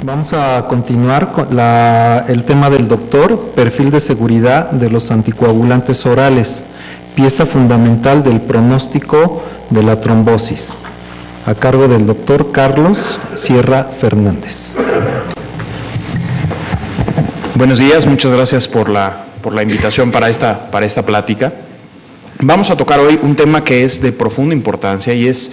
Vamos a continuar con el tema del doctor, perfil de seguridad de los anticoagulantes orales, pieza fundamental del pronóstico de la trombosis, a cargo del doctor Carlos Sierra Fernández. Buenos días, muchas gracias por la invitación para esta plática. Vamos a tocar hoy un tema que es de profunda importancia y es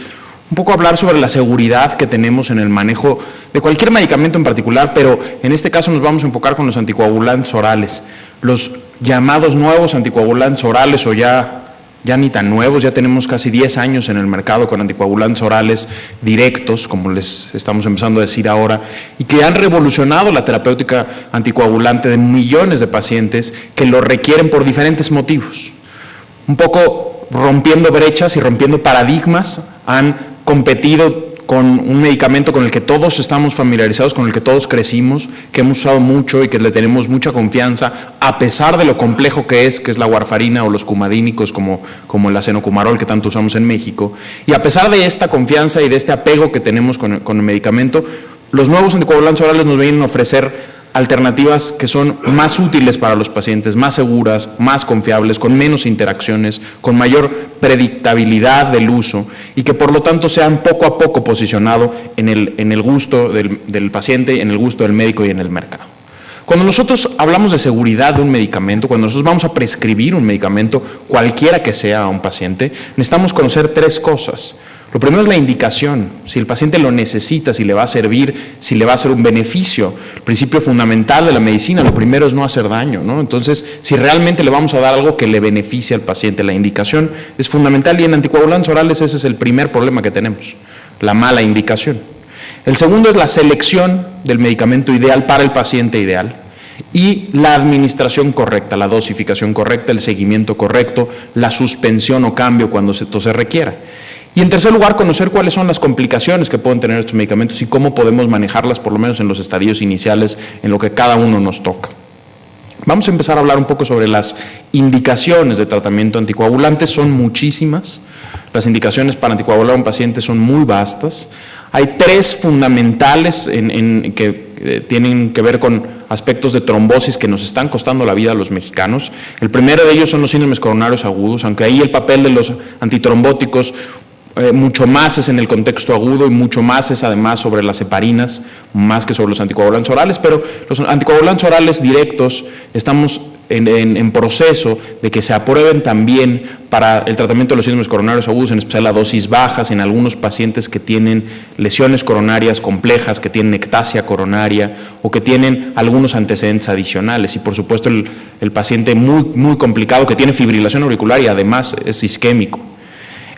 un poco hablar sobre la seguridad que tenemos en el manejo de cualquier medicamento en particular, pero en este caso nos vamos a enfocar con los anticoagulantes orales, los llamados nuevos anticoagulantes orales o ya ni tan nuevos, ya tenemos casi 10 años en el mercado con anticoagulantes orales directos, como les estamos empezando a decir ahora, y que han revolucionado la terapéutica anticoagulante de millones de pacientes que lo requieren por diferentes motivos. Un poco rompiendo brechas y rompiendo paradigmas, han competido con un medicamento con el que todos estamos familiarizados, con el que todos crecimos, que hemos usado mucho y que le tenemos mucha confianza, a pesar de lo complejo que es la warfarina o los cumadínicos como el acenocumarol que tanto usamos en México. Y a pesar de esta confianza y de este apego que tenemos con el medicamento, los nuevos anticoagulantes orales nos vienen a ofrecer alternativas que son más útiles para los pacientes, más seguras, más confiables, con menos interacciones, con mayor predictabilidad del uso y que por lo tanto sean poco a poco posicionado en el gusto del paciente, en el gusto del médico y en el mercado. Cuando nosotros hablamos de seguridad de un medicamento, cuando nosotros vamos a prescribir un medicamento, cualquiera que sea a un paciente, necesitamos conocer tres cosas. Lo primero es la indicación, si el paciente lo necesita, si le va a servir, si le va a hacer un beneficio. El principio fundamental de la medicina, lo primero es no hacer daño, ¿no? Entonces, si realmente le vamos a dar algo que le beneficie al paciente, la indicación es fundamental y en anticoagulantes orales ese es el primer problema que tenemos, la mala indicación. El segundo es la selección del medicamento ideal para el paciente ideal y la administración correcta, la dosificación correcta, el seguimiento correcto, la suspensión o cambio cuando se requiera. Y en tercer lugar, conocer cuáles son las complicaciones que pueden tener estos medicamentos y cómo podemos manejarlas, por lo menos en los estadios iniciales, en lo que cada uno nos toca. Vamos a empezar a hablar un poco sobre las indicaciones de tratamiento anticoagulante. Son muchísimas. Las indicaciones para anticoagular a un paciente son muy vastas. Hay tres fundamentales que tienen que ver con aspectos de trombosis que nos están costando la vida a los mexicanos. El primero de ellos son los síndromes coronarios agudos, aunque ahí el papel de los antitrombóticos mucho más es en el contexto agudo y mucho más es además sobre las heparinas, más que sobre los anticoagulantes orales, pero los anticoagulantes orales directos estamos en proceso de que se aprueben también para el tratamiento de los síndromes coronarios agudos, en especial a dosis bajas en algunos pacientes que tienen lesiones coronarias complejas, que tienen ectasia coronaria o que tienen algunos antecedentes adicionales y por supuesto el paciente muy complicado que tiene fibrilación auricular y además es isquémico.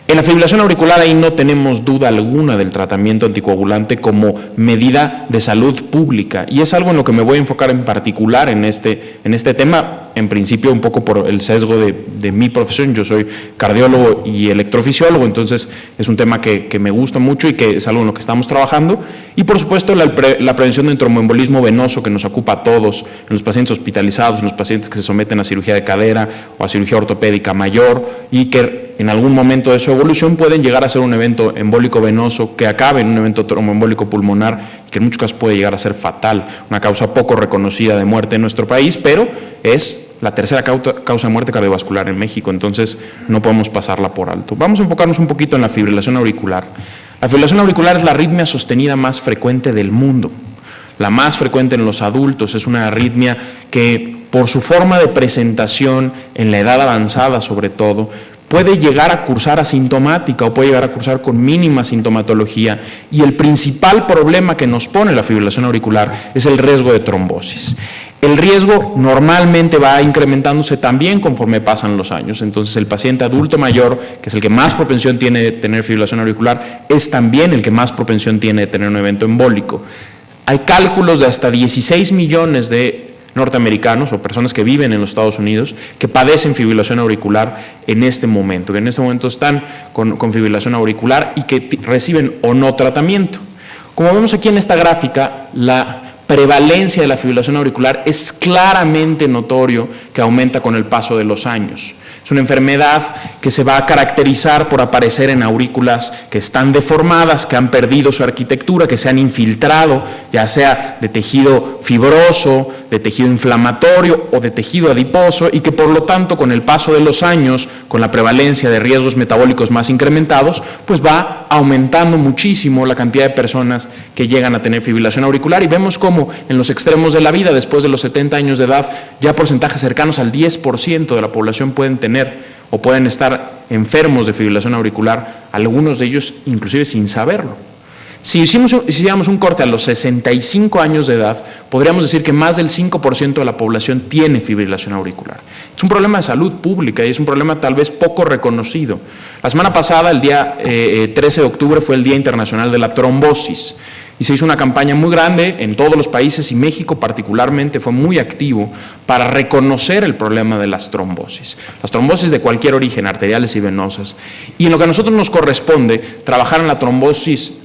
En la fibrilación auricular ahí no tenemos duda alguna del tratamiento anticoagulante como medida de salud pública y es algo en lo que me voy a enfocar en particular en este tema, en principio un poco por el sesgo de mi profesión. Yo soy cardiólogo y electrofisiólogo, entonces es un tema que me gusta mucho y que es algo en lo que estamos trabajando y por supuesto la prevención de tromboembolismo venoso que nos ocupa a todos, en los pacientes hospitalizados, en los pacientes que se someten a cirugía de cadera o a cirugía ortopédica mayor y que en algún momento de su evolución pueden llegar a ser un evento embólico venoso que acabe en un evento tromboembólico pulmonar que en muchos casos puede llegar a ser fatal, una causa poco reconocida de muerte en nuestro país, pero es la tercera causa de muerte cardiovascular en México, entonces no podemos pasarla por alto. Vamos a enfocarnos un poquito en la fibrilación auricular. La fibrilación auricular es la arritmia sostenida más frecuente del mundo, la más frecuente en los adultos, es una arritmia que por su forma de presentación en la edad avanzada sobre todo, puede llegar a cursar asintomática o puede llegar a cursar con mínima sintomatología y el principal problema que nos pone la fibrilación auricular es el riesgo de trombosis. El riesgo normalmente va incrementándose también conforme pasan los años, entonces el paciente adulto mayor, que es el que más propensión tiene de tener fibrilación auricular, es también el que más propensión tiene de tener un evento embólico. Hay cálculos de hasta 16 millones de norteamericanos o personas que viven en los Estados Unidos que padecen fibrilación auricular en este momento, que en este momento están con fibrilación auricular y que reciben o no tratamiento. Como vemos aquí en esta gráfica, la prevalencia de la fibrilación auricular es claramente notorio que aumenta con el paso de los años. Es una enfermedad que se va a caracterizar por aparecer en aurículas que están deformadas, que han perdido su arquitectura, que se han infiltrado, ya sea de tejido fibroso, de tejido inflamatorio o de tejido adiposo, y que por lo tanto con el paso de los años, con la prevalencia de riesgos metabólicos más incrementados, pues va aumentando muchísimo la cantidad de personas que llegan a tener fibrilación auricular, y vemos cómo en los extremos de la vida, después de los 70 años de edad, ya porcentajes cercanos al 10% de la población pueden tener o pueden estar enfermos de fibrilación auricular, algunos de ellos inclusive sin saberlo. Si hiciéramos un corte a los 65 años de edad, podríamos decir que más del 5% de la población tiene fibrilación auricular. Es un problema de salud pública y es un problema tal vez poco reconocido. La semana pasada, el día 13 de octubre, fue el Día Internacional de la Trombosis. Y se hizo una campaña muy grande en todos los países, y México particularmente fue muy activo para reconocer el problema de las trombosis de cualquier origen, arteriales y venosas. Y en lo que a nosotros nos corresponde, trabajar en la trombosis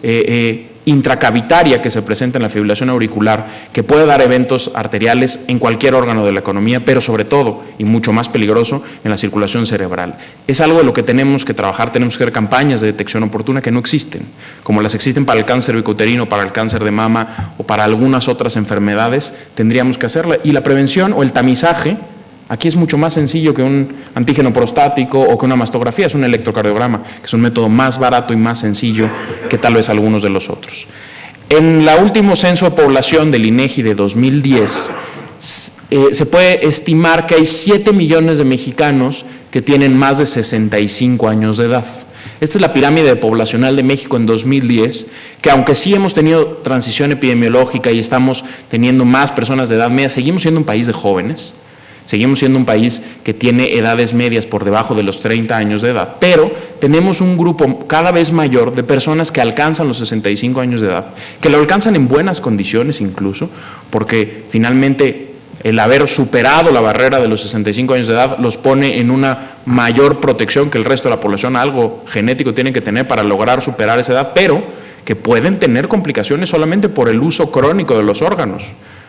intracavitaria que se presenta en la fibrilación auricular, que puede dar eventos arteriales en cualquier órgano de la economía, pero sobre todo, y mucho más peligroso, en la circulación cerebral. Es algo de lo que tenemos que trabajar, tenemos que hacer campañas de detección oportuna que no existen, como las existen para el cáncer bicuterino, para el cáncer de mama o para algunas otras enfermedades, tendríamos que hacerla. Y la prevención o el tamizaje, aquí es mucho más sencillo que un antígeno prostático o que una mastografía, es un electrocardiograma, que es un método más barato y más sencillo que tal vez algunos de los otros. En el último censo de población del INEGI de 2010, se puede estimar que hay 7 millones de mexicanos que tienen más de 65 años de edad. Esta es la pirámide poblacional de México en 2010, que aunque sí hemos tenido transición epidemiológica y estamos teniendo más personas de edad media, seguimos siendo un país de jóvenes. Seguimos siendo un país que tiene edades medias por debajo de los 30 años de edad, pero tenemos un grupo cada vez mayor de personas que alcanzan los 65 años de edad, que lo alcanzan en buenas condiciones incluso, porque finalmente el haber superado la barrera de los 65 años de edad los pone en una mayor protección que el resto de la población. Algo genético tienen que tener para lograr superar esa edad, pero que pueden tener complicaciones solamente por el uso crónico de los órganos.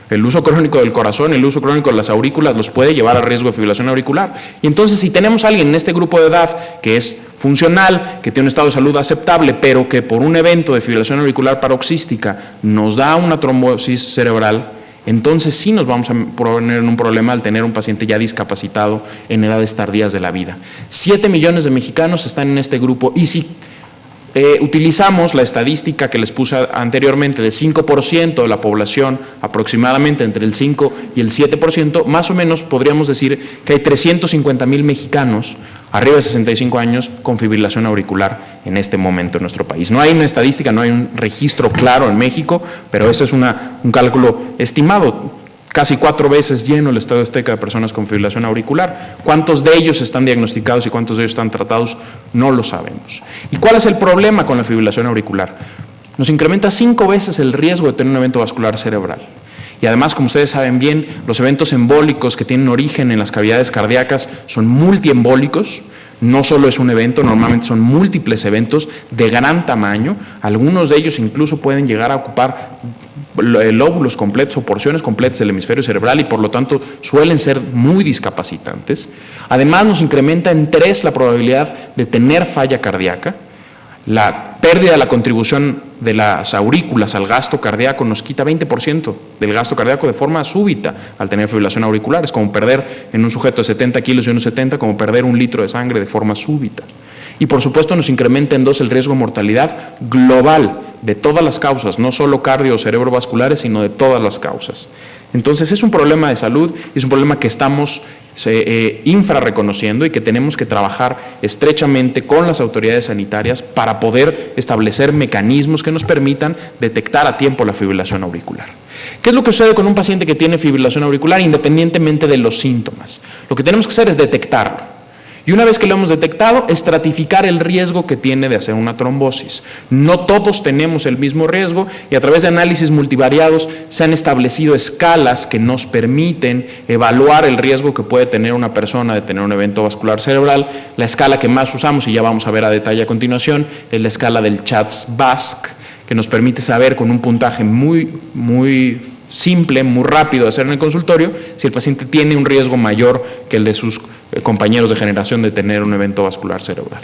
El uso crónico del corazón, el uso crónico de las aurículas los puede llevar a riesgo de fibrilación auricular. Y entonces, si tenemos a alguien en este grupo de edad que es funcional, que tiene un estado de salud aceptable, pero que por un evento de fibrilación auricular paroxística nos da una trombosis cerebral, entonces sí nos vamos a poner en un problema al tener un paciente ya discapacitado en edades tardías de la vida. 7 millones de mexicanos están en este grupo, y si utilizamos la estadística que les puse anteriormente de 5% de la población, aproximadamente entre el 5 y el 7%, más o menos podríamos decir que hay 350,000 mexicanos arriba de 65 años con fibrilación auricular en este momento en nuestro país. No hay una estadística, no hay un registro claro en México, pero eso es un cálculo estimado. Casi 4 veces lleno el Estadio Azteca de personas con fibrilación auricular. ¿Cuántos de ellos están diagnosticados y cuántos de ellos están tratados? No lo sabemos. ¿Y cuál es el problema con la fibrilación auricular? Nos incrementa 5 veces el riesgo de tener un evento vascular cerebral. Y además, como ustedes saben bien, los eventos embólicos que tienen origen en las cavidades cardíacas son multiembólicos. No solo es un evento, normalmente son múltiples eventos de gran tamaño. Algunos de ellos incluso pueden llegar a ocupar lóbulos completos o porciones completas del hemisferio cerebral, y por lo tanto suelen ser muy discapacitantes. Además, nos incrementa en 3 la probabilidad de tener falla cardíaca. La pérdida de la contribución de las aurículas al gasto cardíaco nos quita 20% del gasto cardíaco de forma súbita al tener fibrilación auricular. Es como perder en un sujeto de 70 kilos y unos 70, como perder 1 litro de sangre de forma súbita. Y por supuesto nos incrementa en 2 el riesgo de mortalidad global de todas las causas, no solo cardio o cerebrovasculares, sino de todas las causas. Entonces es un problema de salud y es un problema que estamos infrarreconociendo y que tenemos que trabajar estrechamente con las autoridades sanitarias para poder establecer mecanismos que nos permitan detectar a tiempo la fibrilación auricular. ¿Qué es lo que sucede con un paciente que tiene fibrilación auricular independientemente de los síntomas? Lo que tenemos que hacer es detectarlo. Y una vez que lo hemos detectado, estratificar el riesgo que tiene de hacer una trombosis. No todos tenemos el mismo riesgo, y a través de análisis multivariados se han establecido escalas que nos permiten evaluar el riesgo que puede tener una persona de tener un evento vascular cerebral. La escala que más usamos, y ya vamos a ver a detalle a continuación, es la escala del CHATS-BASC, que nos permite saber con un puntaje muy simple, muy rápido de hacer en el consultorio, si el paciente tiene un riesgo mayor que el de sus compañeros de generación de tener un evento vascular cerebral.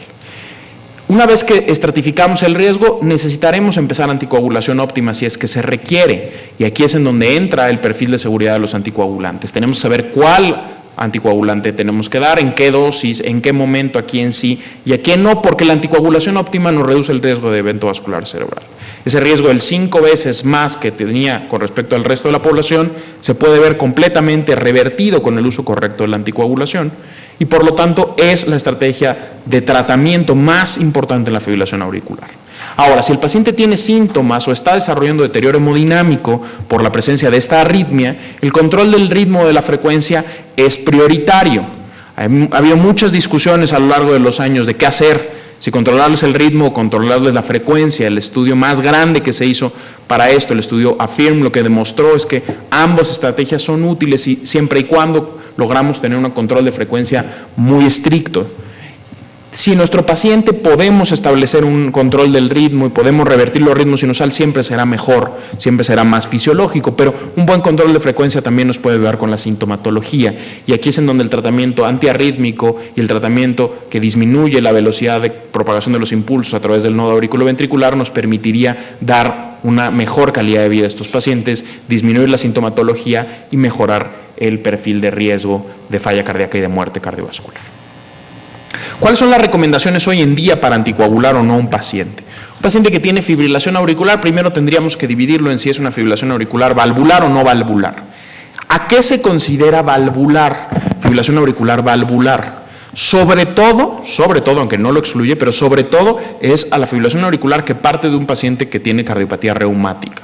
Una vez que estratificamos el riesgo, necesitaremos empezar anticoagulación óptima si es que se requiere, y aquí es en donde entra el perfil de seguridad de los anticoagulantes. Tenemos que saber cuál anticoagulante tenemos que dar, en qué dosis, en qué momento, a quién sí y a quién no, porque la anticoagulación óptima nos reduce el riesgo de evento vascular cerebral. Ese riesgo del 5 veces más que tenía con respecto al resto de la población se puede ver completamente revertido con el uso correcto de la anticoagulación, y por lo tanto es la estrategia de tratamiento más importante en la fibrilación auricular. Ahora, si el paciente tiene síntomas o está desarrollando deterioro hemodinámico por la presencia de esta arritmia, el control del ritmo de la frecuencia es prioritario. Ha habido muchas discusiones a lo largo de los años de qué hacer, si controlarles el ritmo o controlarles la frecuencia. El estudio más grande que se hizo para esto, el estudio AFIRM, lo que demostró es que ambas estrategias son útiles y siempre y cuando logramos tener un control de frecuencia muy estricto. Si nuestro paciente podemos establecer un control del ritmo y podemos revertir los ritmos sinusal, siempre será mejor, siempre será más fisiológico, pero un buen control de frecuencia también nos puede ayudar con la sintomatología, y aquí es en donde el tratamiento antiarrítmico y el tratamiento que disminuye la velocidad de propagación de los impulsos a través del nodo auriculoventricular nos permitiría dar una mejor calidad de vida a estos pacientes, disminuir la sintomatología y mejorar el perfil de riesgo de falla cardíaca y de muerte cardiovascular. ¿Cuáles son las recomendaciones hoy en día para anticoagular o no a un paciente? Un paciente que tiene fibrilación auricular, primero tendríamos que dividirlo en si es una fibrilación auricular valvular o no valvular. ¿A qué se considera valvular? Fibrilación auricular valvular. Sobre todo, aunque no lo excluye, pero sobre todo es a la fibrilación auricular que parte de un paciente que tiene cardiopatía reumática.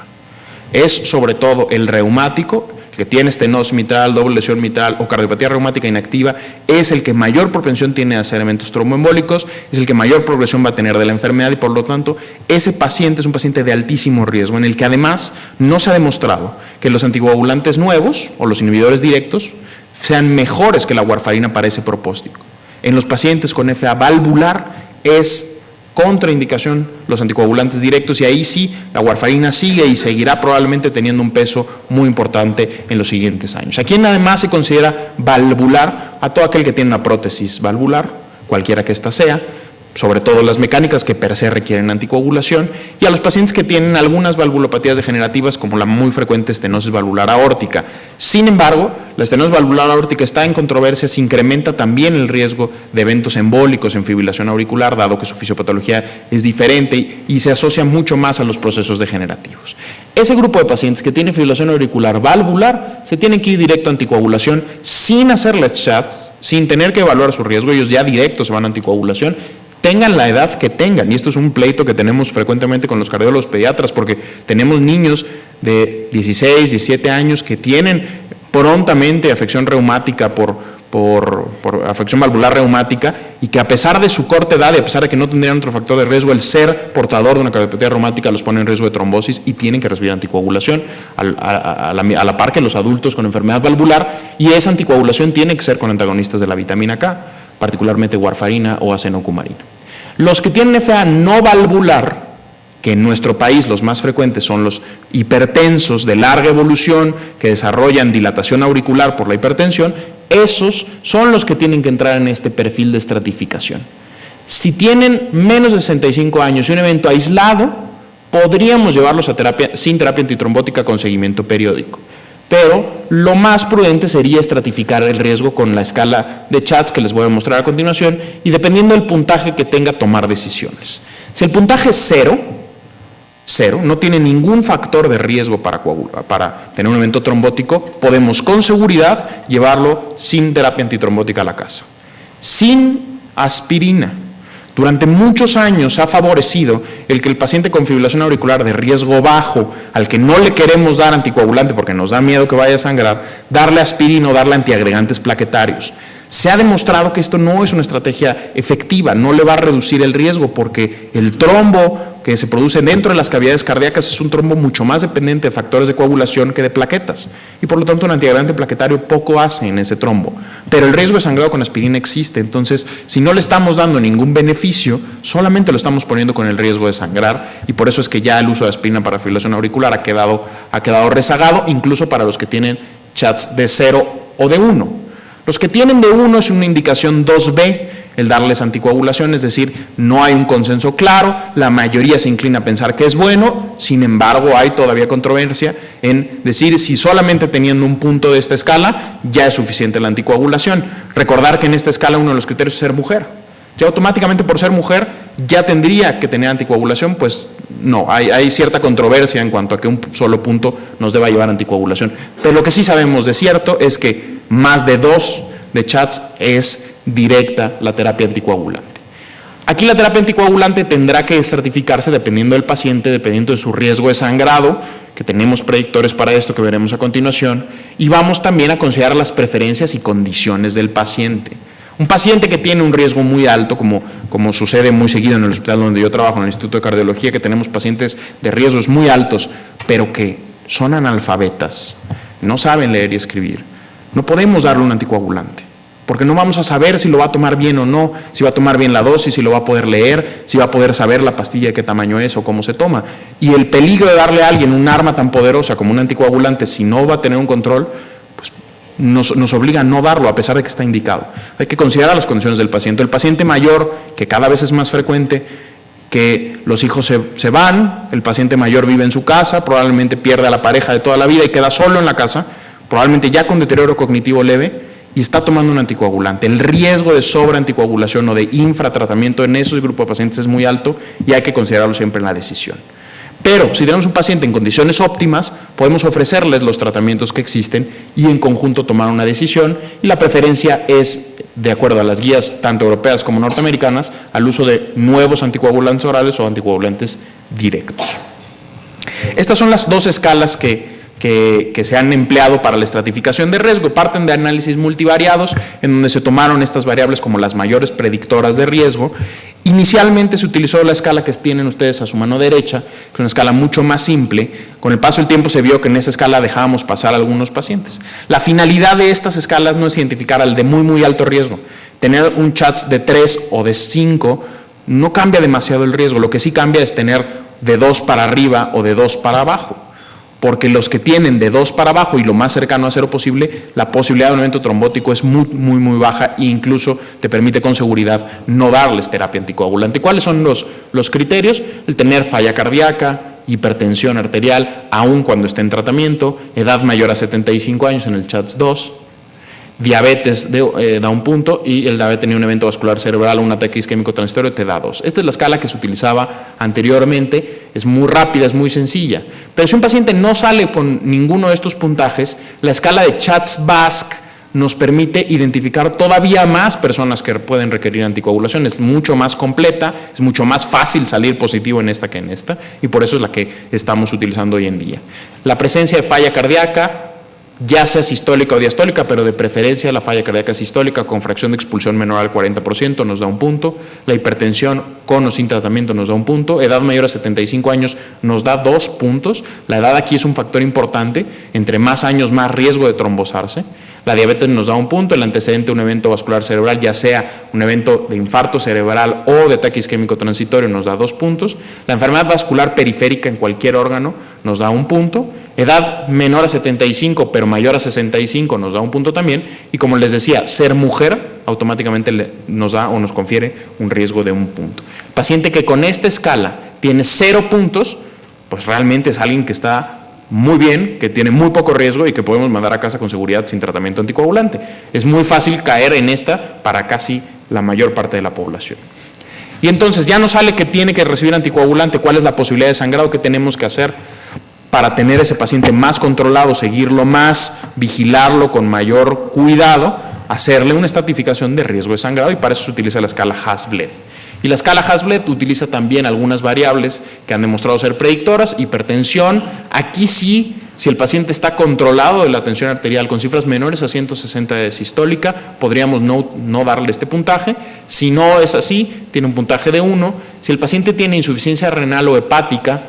Es sobre todo el reumático, que tiene estenosis mitral, doble lesión mitral o cardiopatía reumática inactiva, es el que mayor propensión tiene a hacer eventos tromboembólicos, es el que mayor progresión va a tener de la enfermedad, y por lo tanto ese paciente es un paciente de altísimo riesgo, en el que además no se ha demostrado que los anticoagulantes nuevos o los inhibidores directos sean mejores que la warfarina para ese propósito. En los pacientes con FA valvular es contraindicación los anticoagulantes directos, y ahí sí la warfarina sigue y seguirá probablemente teniendo un peso muy importante en los siguientes años. Aquí además se considera valvular a todo aquel que tiene una prótesis valvular, cualquiera que ésta sea, sobre todo las mecánicas que per se requieren anticoagulación, y a los pacientes que tienen algunas valvulopatías degenerativas como la muy frecuente estenosis valvular aórtica. Sin embargo, la estenosis valvular aórtica está en controversia, se incrementa también el riesgo de eventos embólicos en fibrilación auricular, dado que su fisiopatología es diferente y se asocia mucho más a los procesos degenerativos. Ese grupo de pacientes que tiene fibrilación auricular valvular se tienen que ir directo a anticoagulación sin hacerles chats, sin tener que evaluar su riesgo, ellos ya directo se van a anticoagulación, tengan la edad que tengan, y esto es un pleito que tenemos frecuentemente con los cardiólogos pediatras, porque tenemos niños de 16, 17 años que tienen prontamente afección reumática por afección valvular reumática, y que a pesar de su corta edad y a pesar de que no tendrían otro factor de riesgo, el ser portador de una cardiopatía reumática los pone en riesgo de trombosis y tienen que recibir anticoagulación a la par que los adultos con enfermedad valvular, y esa anticoagulación tiene que ser con antagonistas de la vitamina K, particularmente warfarina o acenocumarina. Los que tienen FA no valvular, que en nuestro país los más frecuentes son los hipertensos de larga evolución que desarrollan dilatación auricular por la hipertensión, esos son los que tienen que entrar en este perfil de estratificación. Si tienen menos de 65 años y un evento aislado, podríamos llevarlos a terapia sin terapia antitrombótica con seguimiento periódico. Pero lo más prudente sería estratificar el riesgo con la escala de chats que les voy a mostrar a continuación, y dependiendo del puntaje que tenga, tomar decisiones. Si el puntaje es cero, no tiene ningún factor de riesgo para tener un evento trombótico, podemos con seguridad llevarlo sin terapia antitrombótica a la casa. Sin aspirina. Durante muchos años ha favorecido el que el paciente con fibrilación auricular de riesgo bajo, al que no le queremos dar anticoagulante porque nos da miedo que vaya a sangrar, darle aspirina o darle antiagregantes plaquetarios. Se ha demostrado que esto no es una estrategia efectiva, no le va a reducir el riesgo, porque el trombo que se produce dentro de las cavidades cardíacas es un trombo mucho más dependiente de factores de coagulación que de plaquetas, y por lo tanto un antiagregante plaquetario poco hace en ese trombo. Pero el riesgo de sangrado con aspirina existe, entonces si no le estamos dando ningún beneficio, solamente lo estamos poniendo con el riesgo de sangrar, y por eso es que ya el uso de aspirina para fibrilación auricular ha quedado rezagado, incluso para los que tienen chats de 0 o de 1. Los que tienen de 1 es una indicación 2B, el darles anticoagulación, es decir, no hay un consenso claro, la mayoría se inclina a pensar que es bueno, sin embargo hay todavía controversia en decir si solamente teniendo un punto de esta escala ya es suficiente la anticoagulación. Recordar que en esta escala uno de los criterios es ser mujer. Ya automáticamente por ser mujer ya tendría que tener anticoagulación, pues no, hay cierta controversia en cuanto a que un solo punto nos deba llevar a anticoagulación. Pero lo que sí sabemos de cierto es que más de 2 de CHATS es directa la terapia anticoagulante. Aquí la terapia anticoagulante tendrá que estratificarse dependiendo del paciente, dependiendo de su riesgo de sangrado, que tenemos predictores para esto que veremos a continuación, y vamos también a considerar las preferencias y condiciones del paciente. Un paciente que tiene un riesgo muy alto, como sucede muy seguido en el hospital donde yo trabajo, en el Instituto de Cardiología, que tenemos pacientes de riesgos muy altos, pero que son analfabetas, no saben leer y escribir, no podemos darle un anticoagulante, porque no vamos a saber si lo va a tomar bien o no, si va a tomar bien la dosis, si lo va a poder leer, si va a poder saber la pastilla de qué tamaño es o cómo se toma. Y el peligro de darle a alguien un arma tan poderosa como un anticoagulante, si no va a tener un control, nos obliga a no darlo a pesar de que está indicado. Hay que considerar las condiciones del paciente. El paciente mayor, que cada vez es más frecuente que los hijos se van, el paciente mayor vive en su casa, probablemente pierde a la pareja de toda la vida y queda solo en la casa, probablemente ya con deterioro cognitivo leve, y está tomando un anticoagulante. El riesgo de sobreanticoagulación o de infratratamiento en esos grupos de pacientes es muy alto y hay que considerarlo siempre en la decisión. Pero si tenemos un paciente en condiciones óptimas, podemos ofrecerles los tratamientos que existen y en conjunto tomar una decisión, y la preferencia es, de acuerdo a las guías tanto europeas como norteamericanas, al uso de nuevos anticoagulantes orales o anticoagulantes directos. Estas son las 2 escalas que se han empleado para la estratificación de riesgo. Parten de análisis multivariados en donde se tomaron estas variables como las mayores predictoras de riesgo. Inicialmente se utilizó la escala que tienen ustedes a su mano derecha, que es una escala mucho más simple. Con el paso del tiempo se vio que en esa escala dejábamos pasar a algunos pacientes. La finalidad de estas escalas no es identificar al de muy muy alto riesgo. Tener un CHATS de 3 o de 5 no cambia demasiado el riesgo, lo que sí cambia es tener de 2 para arriba o de 2 para abajo. Porque los que tienen de 2 para abajo y lo más cercano a 0 posible, la posibilidad de un evento trombótico es muy baja e incluso te permite con seguridad no darles terapia anticoagulante. ¿Cuáles son los criterios? El tener falla cardíaca, hipertensión arterial, aun cuando esté en tratamiento, edad mayor a 75 años en el CHATS 2, diabetes da un punto, y el de haber tenido un evento vascular cerebral o un ataque isquémico transitorio te da 2. Esta es la escala que se utilizaba anteriormente, es muy rápida, es muy sencilla. Pero si un paciente no sale con ninguno de estos puntajes, la escala de CHATS-VASc nos permite identificar todavía más personas que pueden requerir anticoagulación. Es mucho más completa, es mucho más fácil salir positivo en esta que en esta, y por eso es la que estamos utilizando hoy en día. La presencia de falla cardíaca, ya sea sistólica o diastólica, pero de preferencia la falla cardíaca sistólica con fracción de expulsión menor al 40% nos da un punto, la hipertensión con o sin tratamiento nos da un punto, edad mayor a 75 años nos da 2 puntos, la edad aquí es un factor importante, entre más años más riesgo de trombosarse, la diabetes nos da un punto, el antecedente de un evento vascular cerebral, ya sea un evento de infarto cerebral o de ataque isquémico transitorio, nos da 2 puntos, la enfermedad vascular periférica en cualquier órgano nos da un punto, edad menor a 75 pero mayor a 65 nos da un punto también, y como les decía, ser mujer automáticamente nos da o nos confiere un riesgo de un punto. El paciente que con esta escala tiene 0 puntos, pues realmente es alguien que está muy bien, que tiene muy poco riesgo y que podemos mandar a casa con seguridad sin tratamiento anticoagulante. Es muy fácil caer en esta para casi la mayor parte de la población. Y entonces ya no sale que tiene que recibir anticoagulante. ¿Cuál es la posibilidad de sangrado que tenemos que hacer para tener ese paciente más controlado, seguirlo más, vigilarlo con mayor cuidado, hacerle una estratificación de riesgo de sangrado? Y para eso se utiliza la escala Hasbled. Y la escala Hasbled utiliza también algunas variables que han demostrado ser predictoras. Hipertensión, aquí sí, si el paciente está controlado de la tensión arterial con cifras menores a 160 de sistólica, podríamos no darle este puntaje. Si no es así, tiene un puntaje de 1. Si el paciente tiene insuficiencia renal o hepática,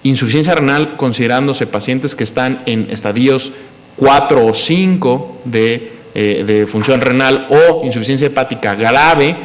insuficiencia renal considerándose pacientes que están en estadios 4 o 5 de función renal, o insuficiencia hepática grave,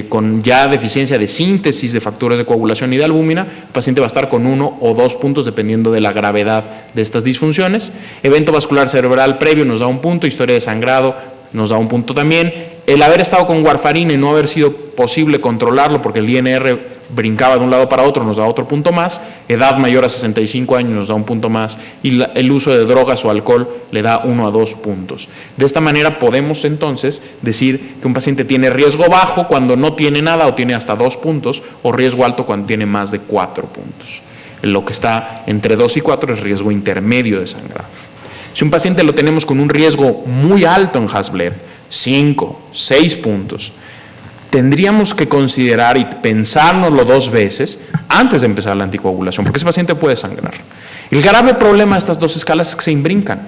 con ya deficiencia de síntesis de factores de coagulación y de albúmina, el paciente va a estar con 1 o 2 puntos dependiendo de la gravedad de estas disfunciones. Evento vascular cerebral previo nos da 1 punto, historia de sangrado nos da 1 punto también. El haber estado con warfarina y no haber sido posible controlarlo porque el INR brincaba de un lado para otro nos da otro punto más. Edad mayor a 65 años nos da 1 punto más y el uso de drogas o alcohol le da 1 a 2 puntos. De esta manera podemos entonces decir que un paciente tiene riesgo bajo cuando no tiene nada o tiene hasta 2 puntos o riesgo alto cuando tiene más de 4 puntos. Lo que está entre 2 y 4 es riesgo intermedio de sangrado. Si un paciente lo tenemos con un riesgo muy alto en Hasbled, 5, 6 puntos, tendríamos que considerar y pensárnoslo 2 veces antes de empezar la anticoagulación, porque ese paciente puede sangrar. El grave problema de estas 2 escalas es que se imbrincan.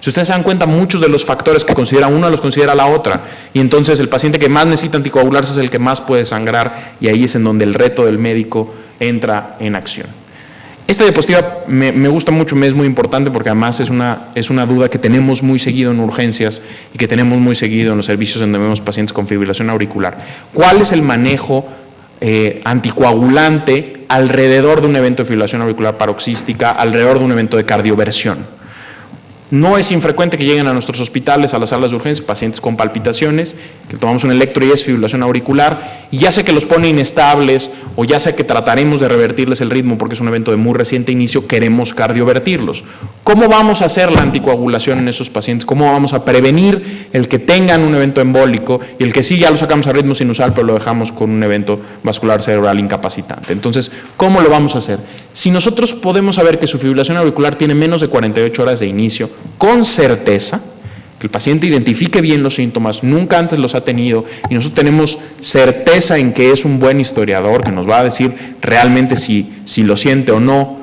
Si ustedes se dan cuenta, muchos de los factores que considera una los considera la otra, y entonces el paciente que más necesita anticoagularse es el que más puede sangrar, y ahí es en donde el reto del médico entra en acción. Esta diapositiva me gusta mucho, me es muy importante porque además es una duda que tenemos muy seguido en urgencias y que tenemos muy seguido en los servicios donde vemos pacientes con fibrilación auricular. ¿Cuál es el manejo anticoagulante alrededor de un evento de fibrilación auricular paroxística, alrededor de un evento de cardioversión? No es infrecuente que lleguen a nuestros hospitales, a las salas de urgencias, pacientes con palpitaciones, que tomamos un electro y es fibrilación auricular, y ya sea que los pone inestables o ya sea que trataremos de revertirles el ritmo porque es un evento de muy reciente inicio, queremos cardiovertirlos. ¿Cómo vamos a hacer la anticoagulación en esos pacientes? ¿Cómo vamos a prevenir el que tengan un evento embólico y el que sí ya lo sacamos a ritmo sinusal pero lo dejamos con un evento vascular cerebral incapacitante? Entonces, ¿cómo lo vamos a hacer? Si nosotros podemos saber que su fibrilación auricular tiene menos de 48 horas de inicio, con certeza, que el paciente identifique bien los síntomas, nunca antes los ha tenido, y nosotros tenemos certeza en que es un buen historiador que nos va a decir realmente si lo siente o no,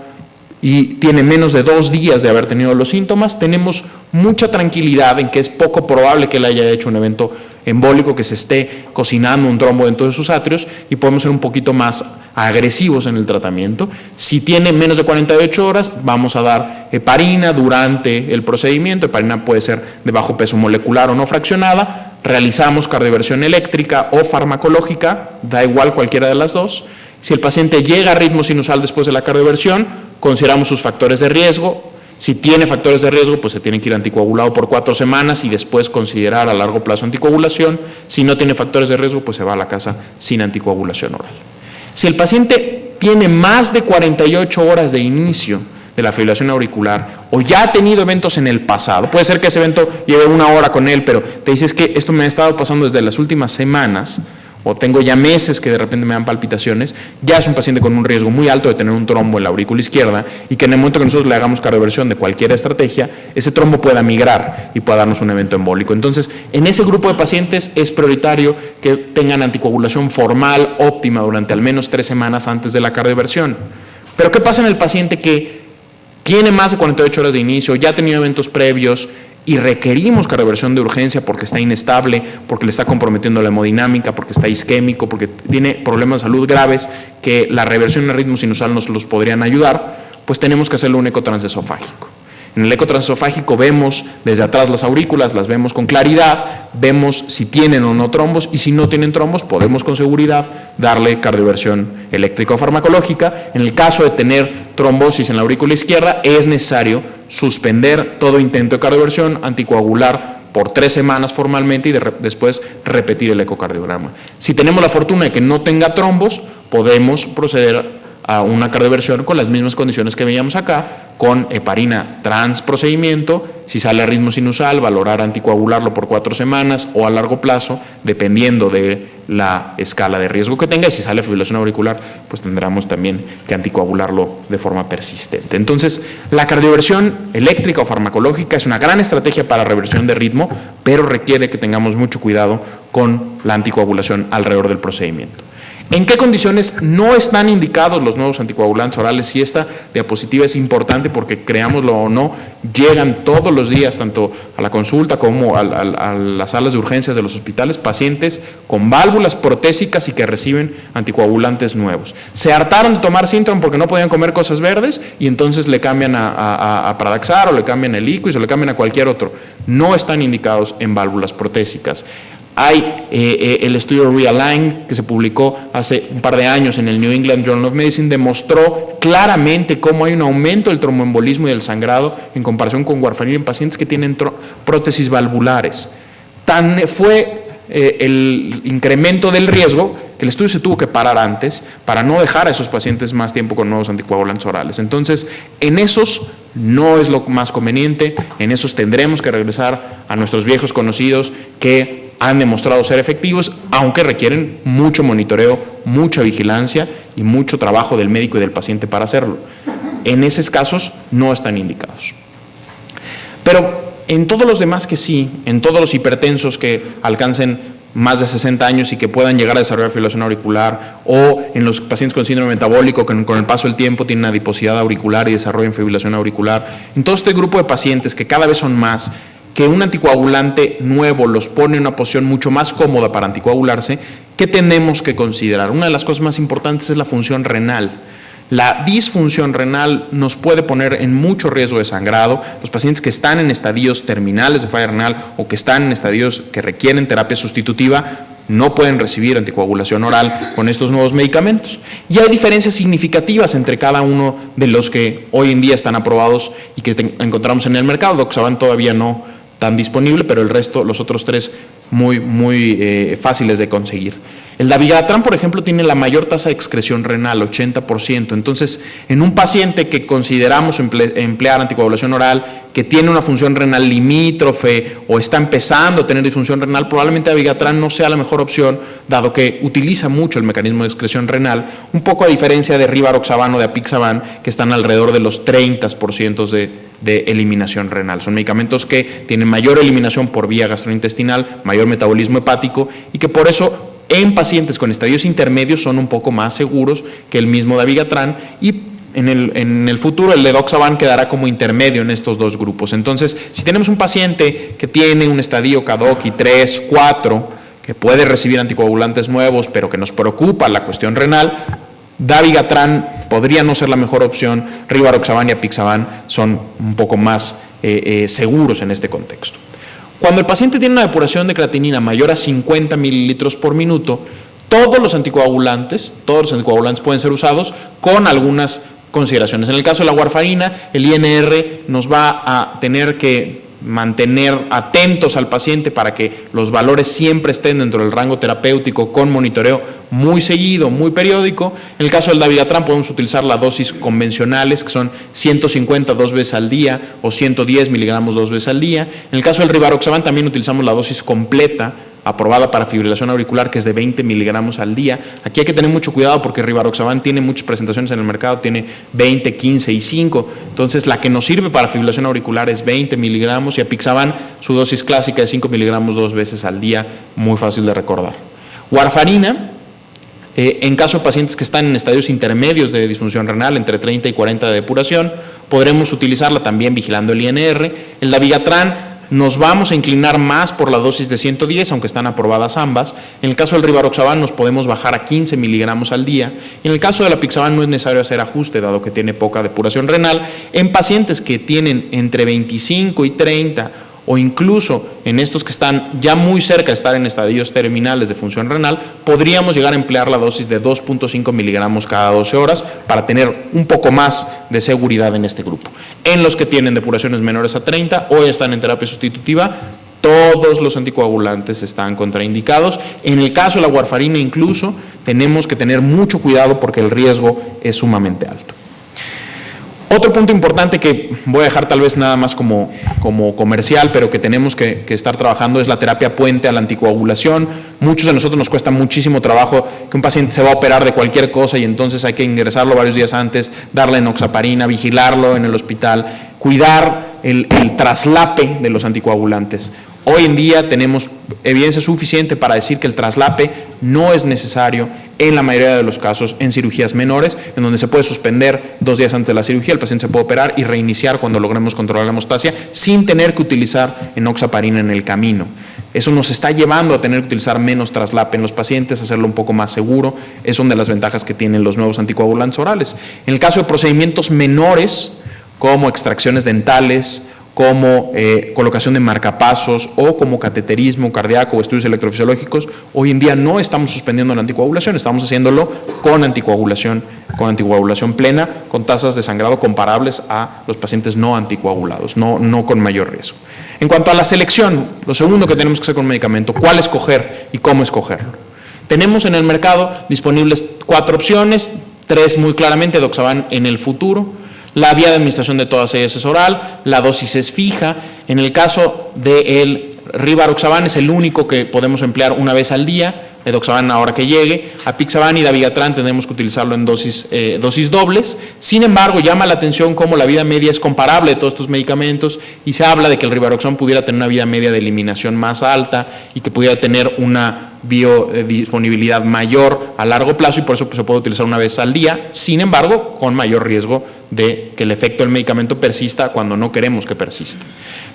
y tiene menos de 2 días de haber tenido los síntomas, tenemos mucha tranquilidad en que es poco probable que él haya hecho un evento embólico, que se esté cocinando un trombo dentro de sus atrios, y podemos ser un poquito más agresivos en el tratamiento. Si tiene menos de 48 horas, vamos a dar heparina durante el procedimiento. Heparina puede ser de bajo peso molecular o no fraccionada. Realizamos cardioversión eléctrica o farmacológica, da igual cualquiera de las dos. Si el paciente llega a ritmo sinusal después de la cardioversión, consideramos sus factores de riesgo. Si tiene factores de riesgo, pues se tiene que ir anticoagulado por 4 semanas y después considerar a largo plazo anticoagulación. Si no tiene factores de riesgo, pues se va a la casa sin anticoagulación oral. Si el paciente tiene más de 48 horas de inicio de la fibrilación auricular o ya ha tenido eventos en el pasado, puede ser que ese evento lleve 1 hora con él, pero te dices que esto me ha estado pasando desde las últimas semanas, o tengo ya meses que de repente me dan palpitaciones, ya es un paciente con un riesgo muy alto de tener un trombo en la aurícula izquierda y que en el momento que nosotros le hagamos cardioversión de cualquier estrategia, ese trombo pueda migrar y pueda darnos un evento embólico. Entonces, en ese grupo de pacientes es prioritario que tengan anticoagulación formal óptima durante al menos 3 semanas antes de la cardioversión. Pero ¿qué pasa en el paciente que tiene más de 48 horas de inicio, ya ha tenido eventos previos y requerimos cardioversión de urgencia porque está inestable, porque le está comprometiendo la hemodinámica, porque está isquémico, porque tiene problemas de salud graves que la reversión en ritmo sinusal nos los podrían ayudar? Pues tenemos que hacerle un eco transesofágico. En el eco transesofágico vemos desde atrás las aurículas, las vemos con claridad, vemos si tienen o no trombos, y si no tienen trombos podemos con seguridad darle cardioversión eléctrica o farmacológica. En el caso de tener trombosis en la aurícula izquierda, es necesario suspender todo intento de cardioversión, anticoagular por 3 semanas formalmente y después repetir el ecocardiograma. Si tenemos la fortuna de que no tenga trombos, podemos proceder a una cardioversión con las mismas condiciones que veíamos acá, con heparina trans procedimiento. Si sale a ritmo sinusal, valorar anticoagularlo por 4 semanas o a largo plazo, dependiendo de la escala de riesgo que tenga, y si sale fibrilación auricular, pues tendremos también que anticoagularlo de forma persistente. Entonces, la cardioversión eléctrica o farmacológica es una gran estrategia para reversión de ritmo, pero requiere que tengamos mucho cuidado con la anticoagulación alrededor del procedimiento. ¿En qué condiciones no están indicados los nuevos anticoagulantes orales? Y esta diapositiva es importante porque, creámoslo o no, llegan todos los días, tanto a la consulta como a las salas de urgencias de los hospitales, pacientes con válvulas protésicas y que reciben anticoagulantes nuevos. Se hartaron de tomar Sintrom porque no podían comer cosas verdes y entonces le cambian a Pradaxar o le cambian el Liquis o le cambian a cualquier otro. No están indicados en válvulas protésicas. Hay el estudio Realign, que se publicó hace un par de años en el New England Journal of Medicine, demostró claramente cómo hay un aumento del tromboembolismo y del sangrado en comparación con warfarina en pacientes que tienen prótesis valvulares. Tan fue el incremento del riesgo que el estudio se tuvo que parar antes para no dejar a esos pacientes más tiempo con nuevos anticoagulantes orales. Entonces, en esos no es lo más conveniente, en esos tendremos que regresar a nuestros viejos conocidos que han demostrado ser efectivos, aunque requieren mucho monitoreo, mucha vigilancia y mucho trabajo del médico y del paciente para hacerlo. En esos casos no están indicados. Pero en todos los demás que sí, en todos los hipertensos que alcancen más de 60 años y que puedan llegar a desarrollar fibrilación auricular, o en los pacientes con síndrome metabólico que con el paso del tiempo tienen adiposidad auricular y desarrollan fibrilación auricular, en todo este grupo de pacientes que cada vez son más, que un anticoagulante nuevo los pone en una posición mucho más cómoda para anticoagularse, ¿qué tenemos que considerar? Una de las cosas más importantes es la función renal. La disfunción renal nos puede poner en mucho riesgo de sangrado. Los pacientes que están en estadios terminales de falla renal o que están en estadios que requieren terapia sustitutiva no pueden recibir anticoagulación oral con estos nuevos medicamentos. Y hay diferencias significativas entre cada uno de los que hoy en día están aprobados y que encontramos en el mercado. Doxaban todavía no tan disponible, pero el resto, los otros tres, muy fáciles de conseguir. El dabigatran, por ejemplo, tiene la mayor tasa de excreción renal, 80%. Entonces, en un paciente que consideramos emplear anticoagulación oral, que tiene una función renal limítrofe o está empezando a tener disfunción renal, probablemente dabigatran no sea la mejor opción, dado que utiliza mucho el mecanismo de excreción renal, un poco a diferencia de rivaroxaban o de apixaban, que están alrededor de los 30% de eliminación renal. Son medicamentos que tienen mayor eliminación por vía gastrointestinal, mayor metabolismo hepático y que por eso en pacientes con estadios intermedios son un poco más seguros que el mismo dabigatran, y en el futuro el ledoxaban quedará como intermedio en estos dos grupos. Entonces, si tenemos un paciente que tiene un estadio KDOQI 3, 4, que puede recibir anticoagulantes nuevos, pero que nos preocupa la cuestión renal, dabigatran podría no ser la mejor opción. Rivaroxaban y apixaban son un poco más seguros en este contexto. Cuando el paciente tiene una depuración de creatinina mayor a 50 mililitros por minuto, todos los anticoagulantes pueden ser usados con algunas consideraciones. En el caso de la warfarina, el INR nos va a tener que mantener atentos al paciente para que los valores siempre estén dentro del rango terapéutico con monitoreo muy seguido, muy periódico. En el caso del dabigatran podemos utilizar las dosis convencionales, que son 150 2 veces al día o 110 miligramos 2 veces al día. En el caso del rivaroxaban también utilizamos la dosis completa aprobada para fibrilación auricular, que es de 20 miligramos al día. Aquí hay que tener mucho cuidado porque rivaroxaban tiene muchas presentaciones en el mercado, tiene 20, 15 y 5. Entonces, la que nos sirve para fibrilación auricular es 20 miligramos y apixaban su dosis clásica de 5 miligramos 2 veces al día, muy fácil de recordar. Warfarina, en caso de pacientes que están en estadios intermedios de disfunción renal, entre 30 y 40 de depuración, podremos utilizarla también vigilando el INR. El dabigatran nos vamos a inclinar más por la dosis de 110, aunque están aprobadas ambas. En el caso del rivaroxaban nos podemos bajar a 15 miligramos al día. En el caso del apixaban no es necesario hacer ajuste, dado que tiene poca depuración renal. En pacientes que tienen entre 25 y 30, o incluso en estos que están ya muy cerca de estar en estadios terminales de función renal, podríamos llegar a emplear la dosis de 2.5 miligramos cada 12 horas para tener un poco más de seguridad en este grupo. En los que tienen depuraciones menores a 30 o están en terapia sustitutiva, todos los anticoagulantes están contraindicados. En el caso de la warfarina incluso tenemos que tener mucho cuidado porque el riesgo es sumamente alto. Otro punto importante que voy a dejar tal vez nada más como comercial, pero que tenemos que estar trabajando, es la terapia puente a la anticoagulación. Muchos de nosotros nos cuesta muchísimo trabajo que un paciente se va a operar de cualquier cosa y entonces hay que ingresarlo varios días antes, darle enoxaparina, vigilarlo en el hospital, cuidar el traslape de los anticoagulantes. Hoy en día tenemos evidencia suficiente para decir que el traslape no es necesario en la mayoría de los casos en cirugías menores, en donde se puede suspender 2 días antes de la cirugía, el paciente se puede operar y reiniciar cuando logremos controlar la hemostasia sin tener que utilizar enoxaparina en el camino. Eso nos está llevando a tener que utilizar menos traslape en los pacientes, hacerlo un poco más seguro. Es una de las ventajas que tienen los nuevos anticoagulantes orales. En el caso de procedimientos menores, como extracciones dentales como colocación de marcapasos o como cateterismo cardíaco o estudios electrofisiológicos, hoy en día no estamos suspendiendo la anticoagulación, estamos haciéndolo con anticoagulación plena, con tasas de sangrado comparables a los pacientes no anticoagulados, no con mayor riesgo. En cuanto a la selección, lo segundo que tenemos que hacer con un medicamento, ¿cuál escoger y cómo escogerlo? Tenemos en el mercado disponibles 4 opciones, 3 muy claramente, Edoxaban en el futuro. La vía de administración de todas ellas es oral, la dosis es fija. En el caso del Rivaroxaban es el único que podemos emplear una vez al día, Edoxaban ahora que llegue. Apixaban y Dabigatran tenemos que utilizarlo en dosis dobles. Sin embargo, llama la atención cómo la vida media es comparable de todos estos medicamentos y se habla de que el Rivaroxaban pudiera tener una vida media de eliminación más alta y que pudiera tener una biodisponibilidad mayor a largo plazo y por eso se puede utilizar una vez al día, sin embargo, con mayor riesgo de que el efecto del medicamento persista cuando no queremos que persista.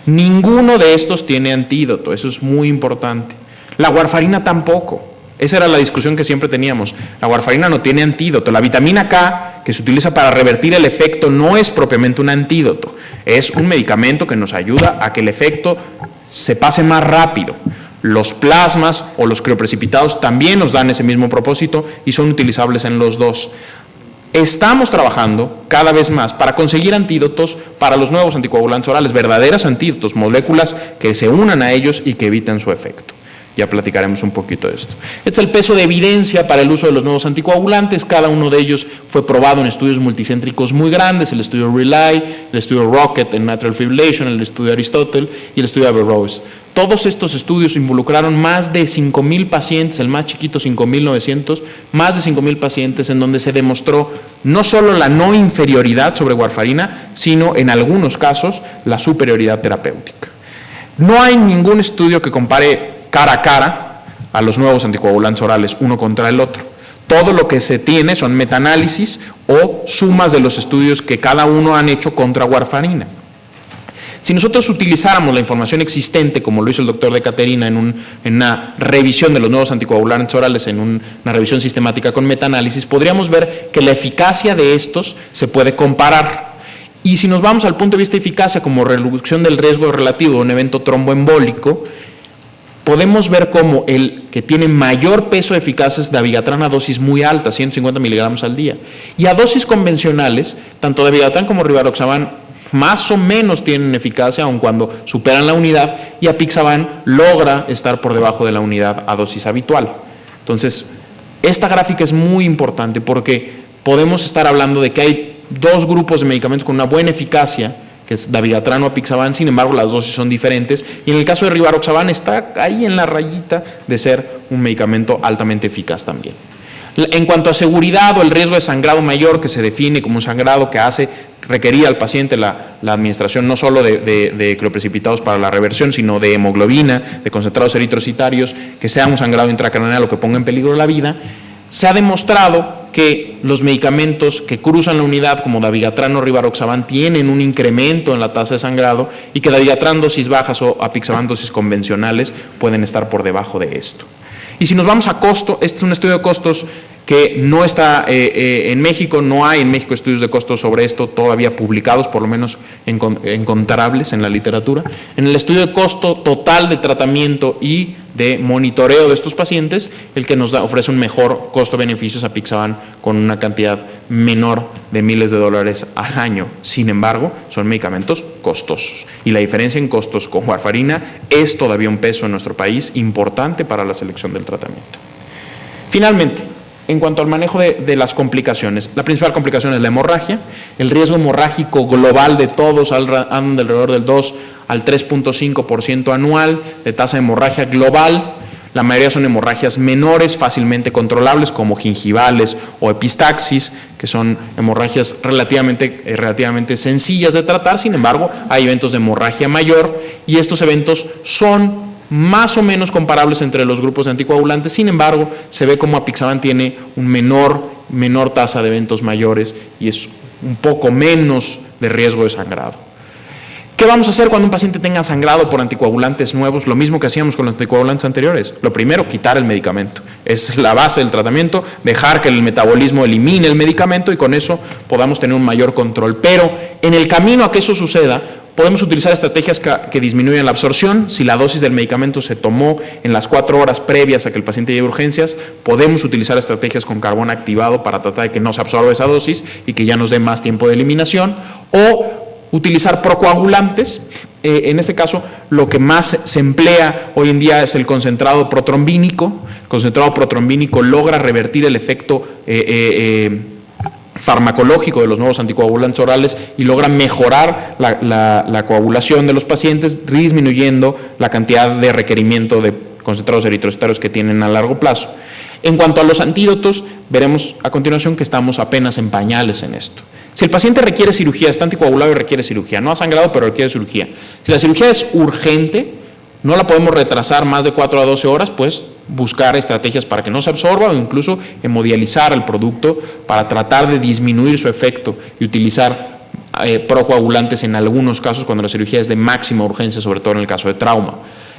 Ninguno de estos tiene antídoto, eso es muy importante. La warfarina tampoco. Esa era la discusión que siempre teníamos. La warfarina no tiene antídoto. La vitamina K, que se utiliza para revertir el efecto, no es propiamente un antídoto. Es un medicamento que nos ayuda a que el efecto se pase más rápido. Los plasmas o los crioprecipitados también nos dan ese mismo propósito y son utilizables en los dos. Estamos trabajando cada vez más para conseguir antídotos para los nuevos anticoagulantes orales, verdaderos antídotos, moléculas que se unan a ellos y que eviten su efecto. Ya platicaremos un poquito de esto. Este es el peso de evidencia para el uso de los nuevos anticoagulantes. Cada uno de ellos fue probado en estudios multicéntricos muy grandes, el estudio RELY, el estudio ROCKET en Atrial Fibrillation, el estudio Aristotle y el estudio Averroes. Todos estos estudios involucraron más de 5,000 pacientes, el más chiquito 5,900, más de 5,000 pacientes en donde se demostró no solo la no inferioridad sobre warfarina, sino en algunos casos la superioridad terapéutica. No hay ningún estudio que compare cara a cara a los nuevos anticoagulantes orales uno contra el otro. Todo lo que se tiene son metaanálisis o sumas de los estudios que cada uno han hecho contra warfarina. Si nosotros utilizáramos la información existente, como lo hizo el doctor de Caterina en una revisión de los nuevos anticoagulantes orales, en una revisión sistemática con metaanálisis, podríamos ver que la eficacia de estos se puede comparar. Y si nos vamos al punto de vista de eficacia como reducción del riesgo relativo de un evento tromboembólico, podemos ver cómo el que tiene mayor peso de eficacia es Dabigatran a dosis muy alta, 150 miligramos al día. Y a dosis convencionales, tanto Dabigatran como Rivaroxaban más o menos tienen eficacia, aun cuando superan la unidad, y Apixaban logra estar por debajo de la unidad a dosis habitual. Entonces, esta gráfica es muy importante porque podemos estar hablando de que hay 2 grupos de medicamentos con una buena eficacia, que es Dabigatran o Apixaban, sin embargo las dosis son diferentes, y en el caso de Rivaroxaban está ahí en la rayita de ser un medicamento altamente eficaz también. En cuanto a seguridad o el riesgo de sangrado mayor, que se define como un sangrado que hace requerir al paciente la administración no solo de crioprecipitados para la reversión, sino de hemoglobina, de concentrados eritrocitarios, que sea un sangrado intracraneal o que ponga en peligro la vida, se ha demostrado que los medicamentos que cruzan la unidad, como Dabigatran o Rivaroxaban, tienen un incremento en la tasa de sangrado y que Dabigatran dosis bajas o Apixaban dosis convencionales pueden estar por debajo de esto. Y si nos vamos a costo, este es un estudio de costos que no está en México, no hay en México estudios de costos sobre esto todavía publicados, por lo menos encontrables en la literatura. En el estudio de costo total de tratamiento y de monitoreo de estos pacientes, el que nos ofrece un mejor costo-beneficio es Apixaban con una cantidad menor de miles de dólares al año. Sin embargo, son medicamentos costosos y la diferencia en costos con warfarina es todavía un peso en nuestro país importante para la selección del tratamiento. Finalmente, en cuanto al manejo de las complicaciones, la principal complicación es la hemorragia. El riesgo hemorrágico global de todos anda alrededor del 2 al 3.5% anual de tasa de hemorragia global. La mayoría son hemorragias menores, fácilmente controlables, como gingivales o epistaxis, que son hemorragias relativamente sencillas de tratar. Sin embargo, hay eventos de hemorragia mayor y estos eventos son más o menos comparables entre los grupos de anticoagulantes. Sin embargo, se ve como Apixaban tiene un menor tasa de eventos mayores y es un poco menos de riesgo de sangrado. ¿Qué vamos a hacer cuando un paciente tenga sangrado por anticoagulantes nuevos? Lo mismo que hacíamos con los anticoagulantes anteriores. Lo primero, quitar el medicamento. Es la base del tratamiento, dejar que el metabolismo elimine el medicamento y con eso podamos tener un mayor control. Pero en el camino a que eso suceda, Podemos utilizar estrategias que disminuyen la absorción. Si la dosis del medicamento se tomó en las 4 horas previas a que el paciente llegue a urgencias, podemos utilizar estrategias con carbón activado para tratar de que no se absorba esa dosis y que ya nos dé más tiempo de eliminación, o utilizar procoagulantes. En este caso, lo que más se emplea hoy en día es el concentrado protrombínico. El concentrado protrombínico logra revertir el efecto farmacológico de los nuevos anticoagulantes orales y logra mejorar la coagulación de los pacientes, disminuyendo la cantidad de requerimiento de concentrados eritrocitarios que tienen a largo plazo. En cuanto a los antídotos, veremos a continuación que estamos apenas en pañales en esto. Si el paciente requiere cirugía, está anticoagulado y requiere cirugía, no ha sangrado pero requiere cirugía. Si la cirugía es urgente, no la podemos retrasar más de 4 a 12 horas, pues buscar estrategias para que no se absorba o incluso hemodializar el producto para tratar de disminuir su efecto y utilizar procoagulantes en algunos casos cuando la cirugía es de máxima urgencia, sobre todo en el caso de trauma.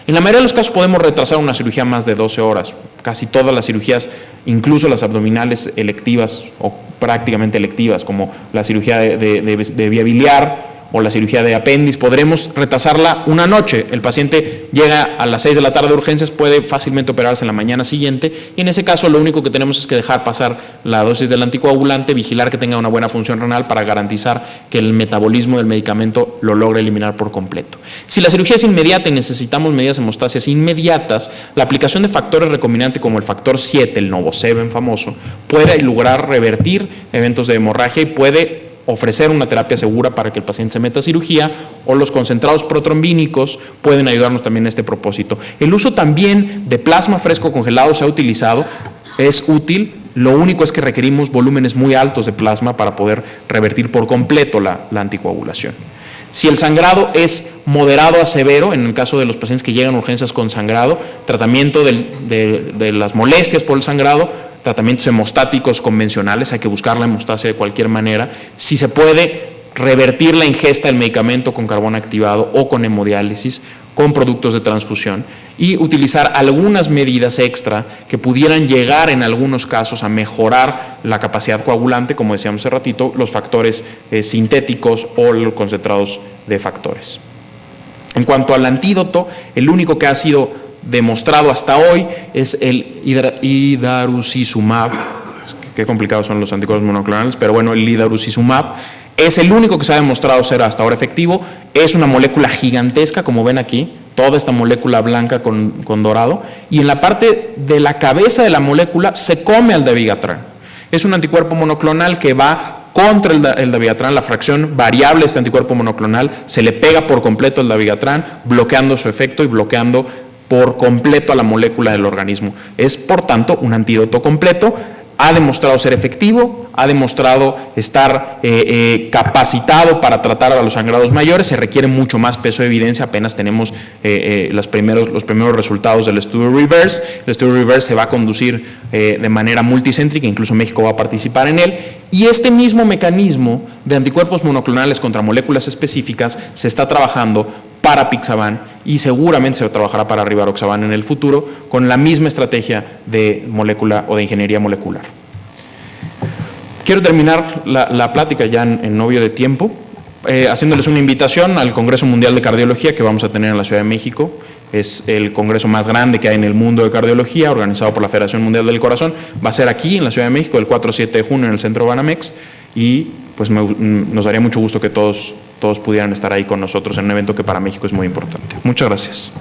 En la mayoría de los casos podemos retrasar una cirugía más de 12 horas. Casi todas las cirugías, incluso las abdominales electivas o prácticamente electivas, como la cirugía de vía biliar o la cirugía de apéndice, podremos retrasarla una noche. El paciente llega a las 6 de la tarde de urgencias, puede fácilmente operarse en la mañana siguiente y en ese caso lo único que tenemos es que dejar pasar la dosis del anticoagulante, vigilar que tenga una buena función renal para garantizar que el metabolismo del medicamento lo logre eliminar por completo. Si la cirugía es inmediata y necesitamos medidas hemostasias inmediatas, la aplicación de factores recombinantes como el factor 7, el Novoseven famoso, puede lograr revertir eventos de hemorragia y puede ofrecer una terapia segura para que el paciente se meta a cirugía, o los concentrados protrombínicos pueden ayudarnos también a este propósito. El uso también de plasma fresco congelado se ha utilizado, es útil, lo único es que requerimos volúmenes muy altos de plasma para poder revertir por completo la anticoagulación. Si el sangrado es moderado a severo, en el caso de los pacientes que llegan a urgencias con sangrado, tratamiento de las molestias por el sangrado, tratamientos hemostáticos convencionales, hay que buscar la hemostasia de cualquier manera. Si se puede revertir la ingesta del medicamento con carbón activado o con hemodiálisis, con productos de transfusión, y utilizar algunas medidas extra que pudieran llegar en algunos casos a mejorar la capacidad coagulante, como decíamos hace ratito, los factores sintéticos o los concentrados de factores. En cuanto al antídoto, el único que ha sido demostrado hasta hoy es el idarucizumab. Qué complicados son los anticuerpos monoclonales, pero bueno, el idarucizumab es el único que se ha demostrado ser hasta ahora efectivo. Es una molécula gigantesca, como ven aquí, toda esta molécula blanca con dorado, y en la parte de la cabeza de la molécula se come al dabigatran. Es un anticuerpo monoclonal que va contra el dabigatran, la fracción variable de este anticuerpo monoclonal se le pega por completo al dabigatran, bloqueando su efecto y bloqueando por completo a la molécula del organismo. Es, por tanto, un antídoto completo. Ha demostrado ser efectivo, ha demostrado estar capacitado para tratar a los sangrados mayores. Se requiere mucho más peso de evidencia, apenas tenemos los primeros resultados del estudio REVERSE. El estudio REVERSE se va a conducir de manera multicéntrica, incluso México va a participar en él. Y este mismo mecanismo de anticuerpos monoclonales contra moléculas específicas se está trabajando para Apixaban y seguramente se trabajará para Rivaroxaban en el futuro con la misma estrategia de molécula o de ingeniería molecular. Quiero terminar la plática ya en novio de tiempo, haciéndoles una invitación al Congreso Mundial de Cardiología que vamos a tener en la Ciudad de México. Es el congreso más grande que hay en el mundo de cardiología, organizado por la Federación Mundial del Corazón. Va a ser aquí en la Ciudad de México el 4-7 de junio en el Centro Banamex y pues nos daría mucho gusto que todos pudieran estar ahí con nosotros en un evento que para México es muy importante. Muchas gracias.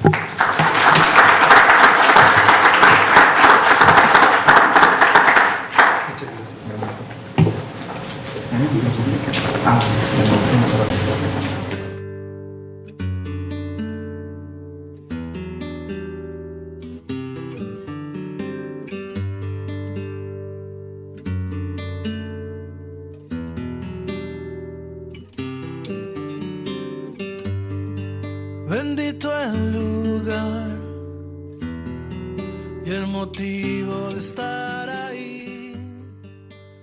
Bendito el lugar y el motivo de estar